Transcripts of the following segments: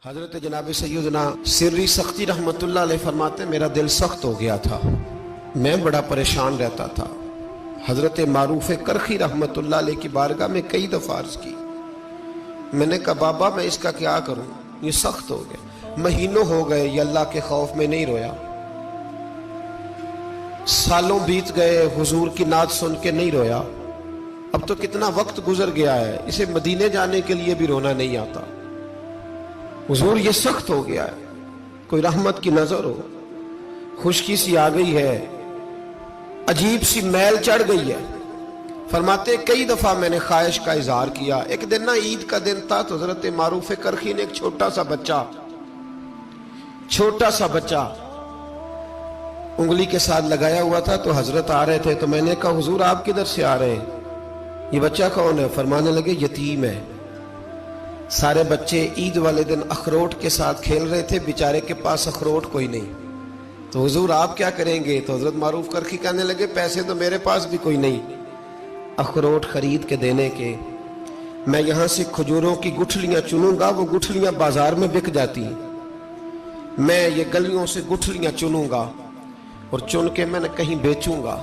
حضرت جناب سیدنا سری سختی رحمت اللہ علیہ فرماتے میرا دل سخت ہو گیا تھا، میں بڑا پریشان رہتا تھا۔ حضرت معروف کرخی رحمت اللہ علیہ کی بارگاہ میں کئی دفعہ عرض کی، میں نے کہا بابا میں اس کا کیا کروں، یہ سخت ہو گیا، مہینوں ہو گئے یہ اللہ کے خوف میں نہیں رویا، سالوں بیت گئے حضور کی نعت سن کے نہیں رویا، اب تو کتنا وقت گزر گیا ہے، اسے مدینے جانے کے لیے بھی رونا نہیں آتا، حضور یہ سخت ہو گیا ہے، کوئی رحمت کی نظر ہو، خشکی سی آ گئی ہے، عجیب سی میل چڑھ گئی ہے۔ فرماتے کئی دفعہ میں نے خواہش کا اظہار کیا۔ ایک دن نا عید کا دن تھا تو حضرت معروف کرخی نے ایک چھوٹا سا بچہ انگلی کے ساتھ لگایا ہوا تھا، تو حضرت آ رہے تھے تو میں نے کہا حضور آپ کدھر سے آ رہے ہیں، یہ بچہ کون ہے؟ فرمانے لگے یتیم ہے۔ سارے بچے عید والے دن اخروٹ کے ساتھ کھیل رہے تھے، بیچارے کے پاس اخروٹ کوئی نہیں، تو حضور آپ کیا کریں گے؟ تو حضرت معروف کرخی کہنے لگے پیسے تو میرے پاس بھی کوئی نہیں اخروٹ خرید کے دینے کے، میں یہاں سے کھجوروں کی گٹھلیاں چنوں گا، وہ گٹھلیاں بازار میں بک جاتی ہیں، میں یہ گلیوں سے گٹھلیاں چنوں گا اور چن کے میں کہیں بیچوں گا،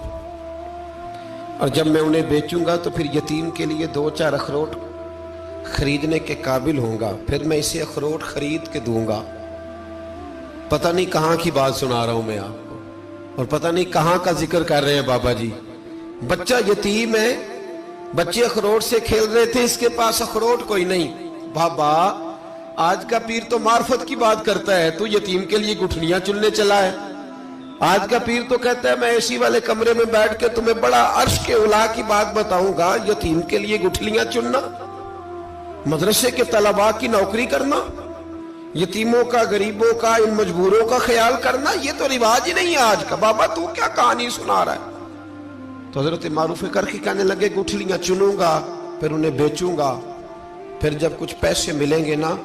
اور جب میں انہیں بیچوں گا تو پھر یتیم کے لیے 2-4 اخروٹ خریدنے کے قابل ہوں گا، پھر میں اسے اخروٹ خرید کے دوں گا۔ پتہ نہیں کہاں کی بات سنا رہا ہوں میں آپ کو، اور پتہ نہیں کہاں کا ذکر کر رہے ہیں بابا جی۔ بچہ یتیم ہے، بچے اخروٹ سے کھیل رہے تھے، اس کے پاس اخروٹ کوئی نہیں۔ بابا آج کا پیر تو معرفت کی بات کرتا ہے، تو یتیم کے لیے گٹھلیاں چننے چلا ہے۔ آج کا پیر تو کہتا ہے میں اے سی والے کمرے میں بیٹھ کے تمہیں بڑا عرش کے اعلیٰ کی بات بتاؤں گا، یتیم کے لیے گٹھلیاں چننا، مدرسے کے طلباء کی نوکری کرنا، یتیموں کا، غریبوں کا، ان مجبوروں کا خیال کرنا، یہ تو رواج ہی نہیں ہے آج کا۔ بابا تو کیا کہانی سنا رہا ہے؟ تو حضرت معروف کرخی کہنے لگے گٹھلیاں چنوں گا، پھر انہیں بیچوں گا، پھر جب کچھ پیسے ملیں گے نا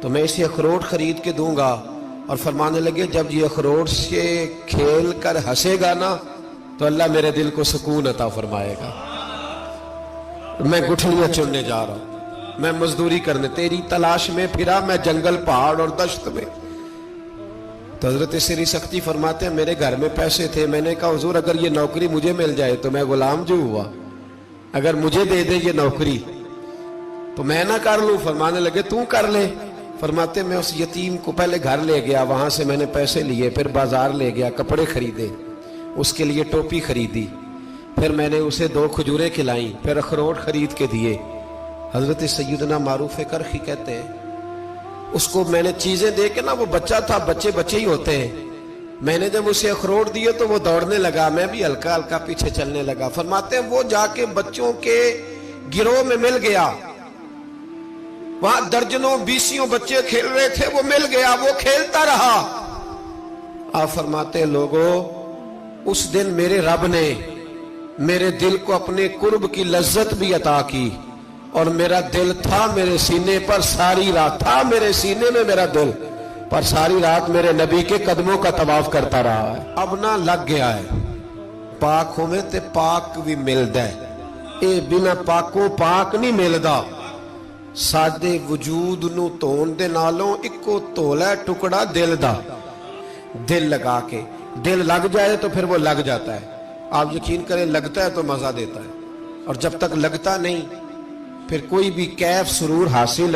تو میں اسے اخروٹ خرید کے دوں گا، اور فرمانے لگے جب یہ اخروٹ سے کھیل کر ہنسے گا نا تو اللہ میرے دل کو سکون عطا فرمائے گا۔ میں گٹھلیاں چننے جا رہا ہوں، میں مزدوری کرنے، تیری تلاش میں پھرا میں جنگل، پہاڑ اور دشت میں۔ تو حضرت سری سختی فرماتے ہیں میرے گھر میں پیسے تھے، میں نے کہا حضور اگر یہ نوکری مجھے مل جائے تو میں غلام جو ہوا، اگر مجھے دے دے یہ نوکری تو میں نہ کر لوں؟ فرمانے لگے تو کر لے۔ فرماتے میں اس یتیم کو پہلے گھر لے گیا، وہاں سے میں نے پیسے لیے، پھر بازار لے گیا، کپڑے خریدے، اس کے لیے ٹوپی خریدی، پھر میں نے اسے 2 کھجوریں کھلائیں، پھر اخروٹ خرید کے دیے۔ حضرت سیدنا معروف کرخی کہتے ہیں اس کو میں نے چیزیں دے کے نا، وہ بچہ تھا، بچے ہی ہوتے ہیں، میں نے جب اسے اخروٹ دیے تو وہ دوڑنے لگا، میں بھی ہلکا ہلکا پیچھے چلنے لگا۔ فرماتے ہیں وہ جا کے بچوں کے گروہ میں مل گیا، وہاں درجنوں 20 بچے کھیل رہے تھے، وہ مل گیا، وہ کھیلتا رہا۔ آپ فرماتے ہیں لوگوں اس دن میرے رب نے میرے دل کو اپنے قرب کی لذت بھی عطا کی، اور میرا دل تھا میرے سینے پر ساری رات، تھا میرے سینے میں میرا دل، پر ساری رات میرے نبی کے قدموں کا طواف کرتا رہا ہے۔ اب نہ لگ گیا ہے، پاک ہوئے تے پاک بھی ملدا ہے، اے بنا پاکوں پاک نہیں ملدا۔ سادے وجود نو تون دے نالوں اکو تولا ٹکڑا دل دا، دل لگا کے، دل لگ جائے تو پھر وہ لگ جاتا ہے۔ آپ یقین کریں لگتا ہے تو مزہ دیتا ہے، اور جب تک لگتا نہیں پھر کوئی بھی کیف سرور حاصل۔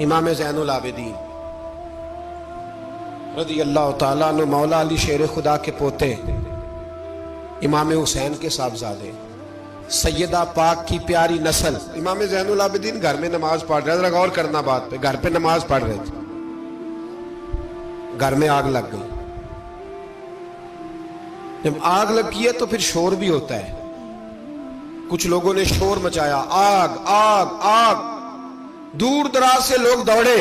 امام زین العابدین رضی اللہ تعالیٰ عنہ مولا علی شیر خدا کے پوتے، امام حسین کے صاحبزادے، سیدہ پاک کی پیاری نسل، امام زین العابدین گھر میں نماز پڑھ رہے، ذرا غور کرنا بات پہ، گھر پہ نماز پڑھ رہے تھے، گھر میں آگ لگ گئی۔ جب آگ لگی ہے تو پھر شور بھی ہوتا ہے، کچھ لوگوں نے شور مچایا، آگ آگ آگ، دور دراز سے لوگ دوڑے،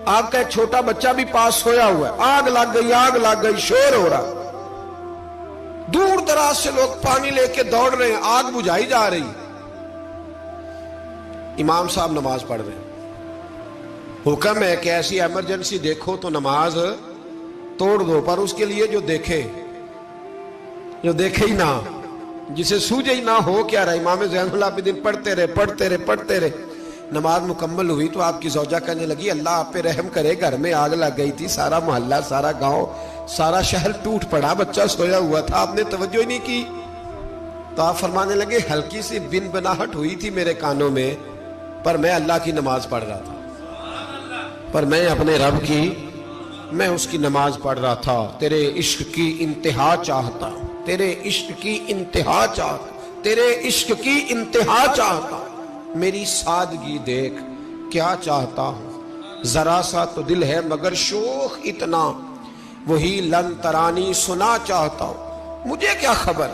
آپ کا ایک چھوٹا بچہ بھی پاس سویا ہوا ہے، آگ لگ گئی، شور ہو رہا، دور دراز سے لوگ پانی لے کے دوڑ رہے ہیں، آگ بجھائی جا رہی، امام صاحب نماز پڑھ رہے ہیں، حکم ہے کہ ایسی ایمرجنسی دیکھو تو نماز توڑ دو، پر اس کے لیے جو دیکھے ہی نہ، جسے سوجے ہی نہ ہو کیا رہا۔ امام زین العابدین پڑھتے رہے، نماز مکمل ہوئی تو آپ کی زوجہ کہنے لگی اللہ آپ پہ رحم کرے، گھر میں آگ لگ گئی تھی، سارا محلہ، سارا گاؤں، سارا شہر ٹوٹ پڑا، بچہ سویا ہوا تھا، آپ نے توجہ ہی نہیں کی۔ تو آپ فرمانے لگے ہلکی سی بن بناہٹ ہوئی تھی میرے کانوں میں، پر میں اللہ کی نماز پڑھ رہا تھا، پر میں اپنے رب کی، میں اس کی نماز پڑھ رہا تھا، تیرے عشق کی انتہا چاہتا، تیرے عشق کی انتہا چاہتا، تیرے عشق کی انتہا چاہتا، میری سادگی دیکھ کیا چاہتا ہوں، ذرا سا تو دل ہے مگر شوخ اتنا، وہی لن ترانی سنا چاہتا ہوں، مجھے کیا خبر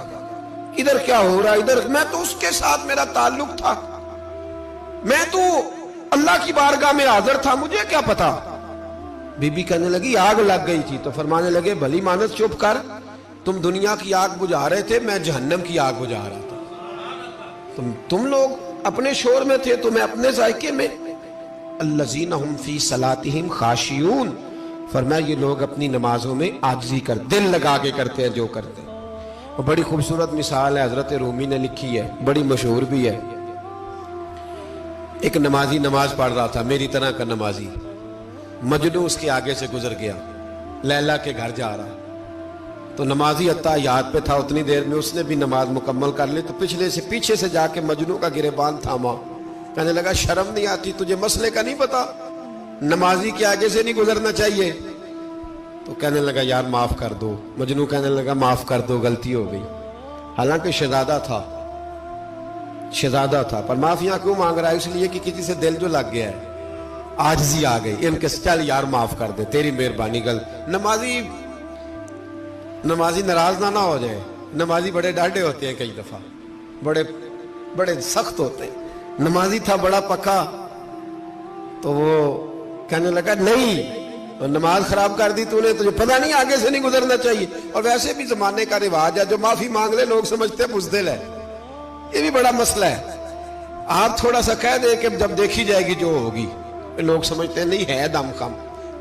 ادھر کیا ہو رہا، ادھر میں تو اس کے ساتھ میرا تعلق تھا، میں تو اللہ کی بارگاہ میں حاضر تھا، مجھے کیا پتا۔ بی بی کہنے لگی آگ لگ گئی تھی، تو فرمانے لگے بھلی مانس چپ کر، تم دنیا کی آگ بجھا رہے تھے، میں جہنم کی آگ بجھا رہا تھا، تم لوگ اپنے شور میں تھے تو میں اپنے ذائقے میں۔ الذین هم فی صلاتہم خاشعون، فرمایا یہ لوگ اپنی نمازوں میں عاجزی کر، دل لگا کے کرتے ہیں جو کرتے ہیں۔ اور بڑی خوبصورت مثال ہے، حضرت رومی نے لکھی ہے، بڑی مشہور بھی ہے۔ ایک نمازی نماز پڑھ رہا تھا، میری طرح کا نمازی، مجنوں اس کے آگے سے گزر گیا، لیلا کے گھر جا رہا، تو نمازی اتحیات پہ تھا، اتنی دیر میں اس نے بھی نماز مکمل کر لی، تو پیچھے سے جا کے مجنوں کا گریبان تھاما، کہنے لگا شرم نہیں آتی تجھے، مسئلے کا نہیں پتا، نمازی کے آگے سے نہیں گزرنا چاہیے؟ تو کہنے لگا یار معاف کر دو، مجنوں کہنے لگا معاف کر دو، غلطی ہو گئی، حالانکہ شہزادہ تھا، پر معافیاں کیوں مانگ رہا ہے؟ اس لیے کہ کسی سے دل جو لگ گیا ہے، عاجزی آ گئی، ان کے چل یار معاف کر دے، تیری مہربانی، نمازی ناراض نہ ہو جائے، نمازی بڑے ڈاڈے ہوتے ہیں، کئی دفعہ بڑے سخت ہوتے ہیں، نمازی تھا بڑا پکا، تو وہ کہنے لگا نہیں، نماز خراب کر دی تو نے، تجھے پتہ نہیں آگے سے نہیں گزرنا چاہیے، اور ویسے بھی زمانے کا رواج ہے، جو معافی مانگ لے لوگ سمجھتے ہیں بزدل ہے، یہ بھی بڑا مسئلہ ہے، آپ تھوڑا سا کہہ دیں کہ جب دیکھی جائے گی جو ہوگی، لوگ سمجھتے ہیں نہیں ہے دم کم،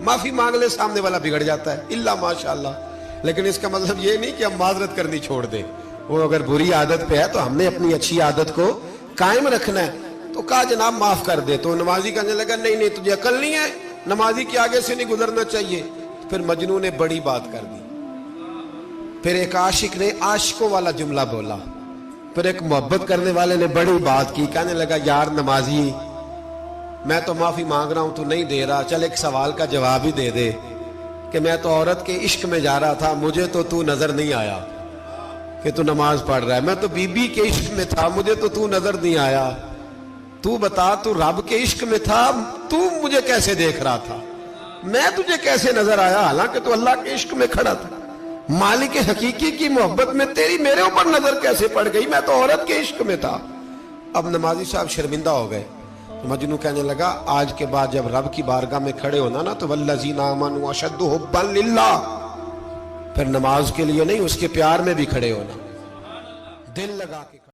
معافی مانگ لے سامنے والا بگڑ جاتا ہے، الا ماشاءاللہ، لیکن اس کا مطلب یہ نہیں کہ ہم معذرت کرنی چھوڑ دیں، وہ اگر بری عادت پہ ہے تو ہم نے اپنی اچھی عادت کو قائم رکھنا ہے، تو کہا جناب معاف کر دے، تو نمازی کہنے لگا نہیں تجھے عقل نہیں ہے، نمازی کے آگے سے نہیں گزرنا چاہیے۔ پھر مجنوں نے بڑی بات کر دی، پھر ایک عاشق نے عاشقوں والا جملہ بولا، پھر ایک محبت کرنے والے نے بڑی بات کی، کہنے لگا یار نمازی میں تو معافی مانگ رہا ہوں تو نہیں دے رہا، چل ایک سوال کا جواب ہی دے دے کہ میں تو عورت کے عشق میں جا رہا تھا، مجھے تو نظر نہیں آیا کہ تو نماز پڑھ رہا ہے، میں تو بی بی کے عشق میں تھا، مجھے تو نظر نہیں آیا، تو بتا تو رب کے عشق میں تھا، تو مجھے کیسے دیکھ رہا تھا، میں تجھے کیسے نظر آیا، حالانکہ تو اللہ کے عشق میں کھڑا تھا، مالک حقیقی کی محبت میں تیری میرے اوپر نظر کیسے پڑ گئی، میں تو عورت کے عشق میں تھا۔ اب نمازی صاحب شرمندہ ہو گئے، مجنوں کہنے لگا آج کے بعد جب رب کی بارگاہ میں کھڑے ہونا نا تو والذین آمنوا اشد حبا للہ، پھر نماز کے لیے نہیں، اس کے پیار میں بھی کھڑے ہونا، دل لگا کے